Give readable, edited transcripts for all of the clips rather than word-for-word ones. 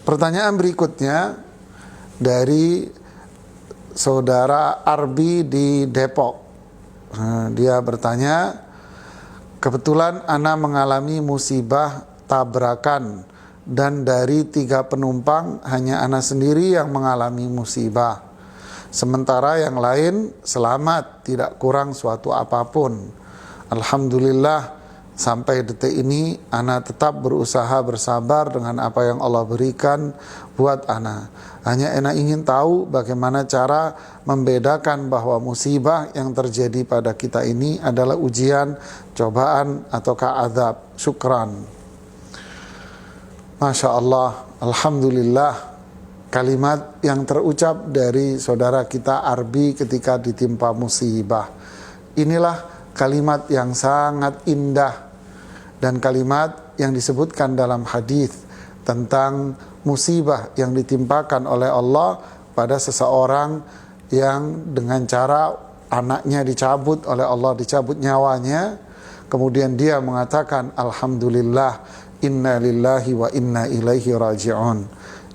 Pertanyaan berikutnya dari saudara Arbi di Depok. Dia bertanya, kebetulan ana mengalami musibah tabrakan dan dari 3 penumpang hanya ana sendiri yang mengalami musibah. Sementara yang lain selamat, tidak kurang suatu apapun. Alhamdulillah, sampai detik ini ana tetap berusaha bersabar dengan apa yang Allah berikan buat ana. Hanya ana ingin tahu bagaimana cara membedakan bahwa musibah yang terjadi pada kita ini adalah ujian, cobaan, ataukah azab. Syukran. Masya Allah, Alhamdulillah. Kalimat yang terucap dari saudara kita Arbi ketika ditimpa musibah. Inilah kalimat yang sangat indah dan kalimat yang disebutkan dalam hadis tentang musibah yang ditimpakan oleh Allah pada seseorang yang dengan cara anaknya dicabut oleh Allah, dicabut nyawanya, kemudian dia mengatakan alhamdulillah, inna lillahi wa inna ilaihi raji'un.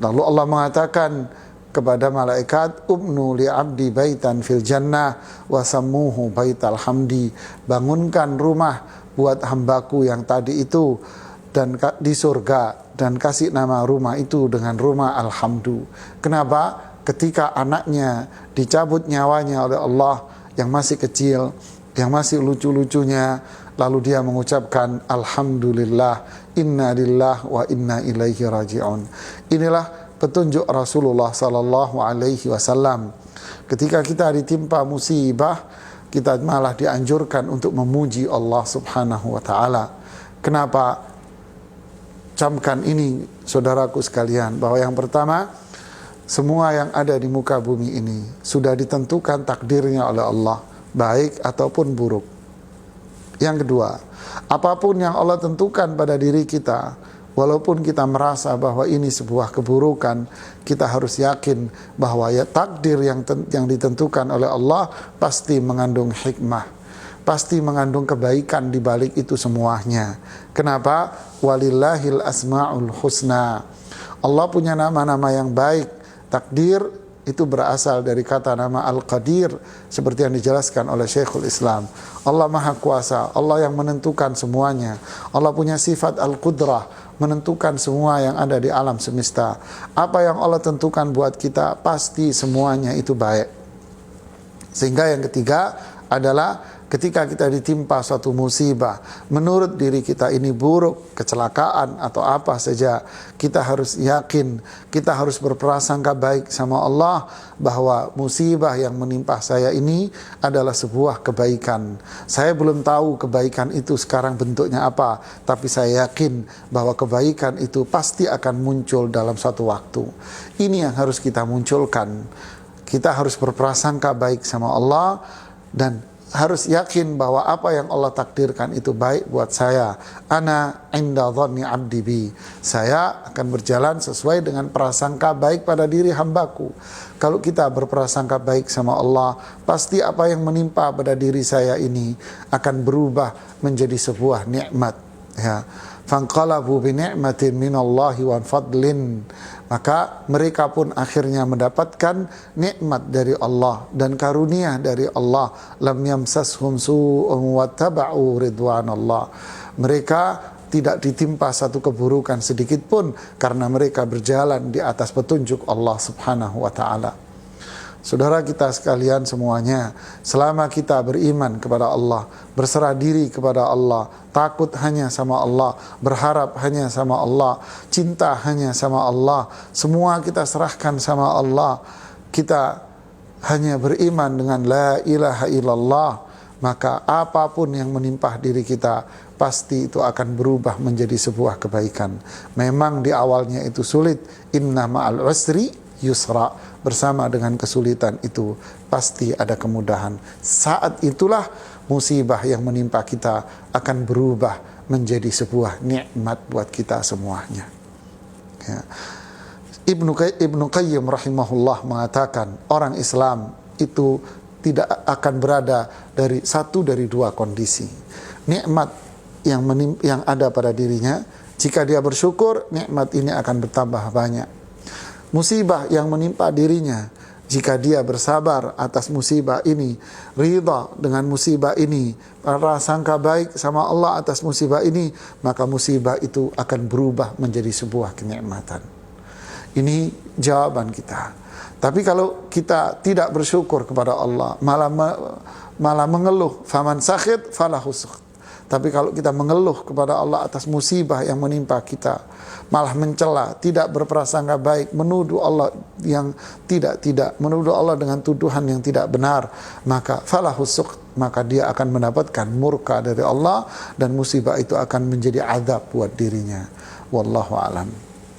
Lalu Allah mengatakan kepada malaikat, ubnu li abdi baitan fil jannah wa sammuhu baital hamdi. Bangunkan rumah buat hambaku yang tadi itu dan di surga, dan kasih nama rumah itu dengan rumah alhamdu. Kenapa? Ketika anaknya dicabut nyawanya oleh Allah yang masih kecil, yang masih lucu-lucunya, lalu dia mengucapkan alhamdulillah, inna lillahi wa inna ilaihi raji'un. Inilah petunjuk Rasulullah sallallahu alaihi wasallam. Ketika kita ditimpa musibah, kita malah dianjurkan untuk memuji Allah Subhanahu wa taala. Kenapa? Camkan ini saudaraku sekalian, bahwa yang pertama, semua yang ada di muka bumi ini sudah ditentukan takdirnya oleh Allah, baik ataupun buruk. Yang kedua, apapun yang Allah tentukan pada diri kita, walaupun kita merasa bahwa ini sebuah keburukan, kita harus yakin bahwa ya takdir yang ditentukan oleh Allah pasti mengandung hikmah, pasti mengandung kebaikan di balik itu semuanya. Kenapa? Walillahil asma'ul husna. Allah punya nama-nama yang baik. Takdir itu berasal dari kata nama Al-Qadir, seperti yang dijelaskan oleh Syekhul Islam. Allah Maha Kuasa, Allah yang menentukan semuanya. Allah punya sifat Al-Qudrah, menentukan semua yang ada di alam semesta. Apa yang Allah tentukan buat kita, pasti semuanya itu baik. Sehingga yang ketiga adalah ketika kita ditimpa suatu musibah, menurut diri kita ini buruk, kecelakaan atau apa saja, kita harus yakin, kita harus berprasangka baik sama Allah bahwa musibah yang menimpa saya ini adalah sebuah kebaikan. Saya belum tahu kebaikan itu sekarang bentuknya apa, tapi saya yakin bahwa kebaikan itu pasti akan muncul dalam suatu waktu. Ini yang harus kita munculkan. Kita harus berprasangka baik sama Allah dan harus yakin bahwa apa yang Allah takdirkan itu baik buat saya. Ana inda dhanni abdi bi. Saya akan berjalan sesuai dengan prasangka baik pada diri hambaku. Kalau kita berprasangka baik sama Allah, pasti apa yang menimpa pada diri saya ini akan berubah menjadi sebuah nikmat. Ya. Fanqalabu bi ni'matin minallahi wa fadlin. Maka mereka pun akhirnya mendapatkan nikmat dari Allah dan karunia dari Allah. Lam yamsashum su'un wattaba'u ridwanallah. Mereka tidak ditimpa satu keburukan sedikit pun karena mereka berjalan di atas petunjuk Allah Subhanahu wa taala. Saudara kita sekalian semuanya, selama kita beriman kepada Allah, berserah diri kepada Allah, takut hanya sama Allah, berharap hanya sama Allah, cinta hanya sama Allah, semua kita serahkan sama Allah, kita hanya beriman dengan la ilaha illallah, maka apapun yang menimpa diri kita pasti itu akan berubah menjadi sebuah kebaikan. Memang di awalnya itu sulit, inna ma'al usri yusra. Bersama dengan kesulitan itu pasti ada kemudahan. Saat itulah musibah yang menimpa kita akan berubah menjadi sebuah nikmat buat kita semuanya. Ya. Ibnu Qayyim rahimahullah mengatakan orang Islam itu tidak akan berada dari satu dari dua kondisi. Nikmat yang ada pada dirinya, jika dia bersyukur, nikmat ini akan bertambah banyak. musibah yang menimpa dirinya, jika dia bersabar atas musibah ini, ridha dengan musibah ini, prasangka baik sama Allah atas musibah ini, maka musibah itu akan berubah menjadi sebuah kenikmatan. Ini jawaban kita. Tapi kalau kita tidak bersyukur kepada Allah, malah mengeluh, faman sakhit falahu sukht. Tapi kalau kita mengeluh kepada Allah atas musibah yang menimpa kita, malah mencela, tidak berprasangka baik, menuduh Allah yang tidak, menuduh Allah dengan tuduhan yang tidak benar, maka falahu sukht, maka dia akan mendapatkan murka dari Allah dan musibah itu akan menjadi azab buat dirinya. Wallahu a'lam.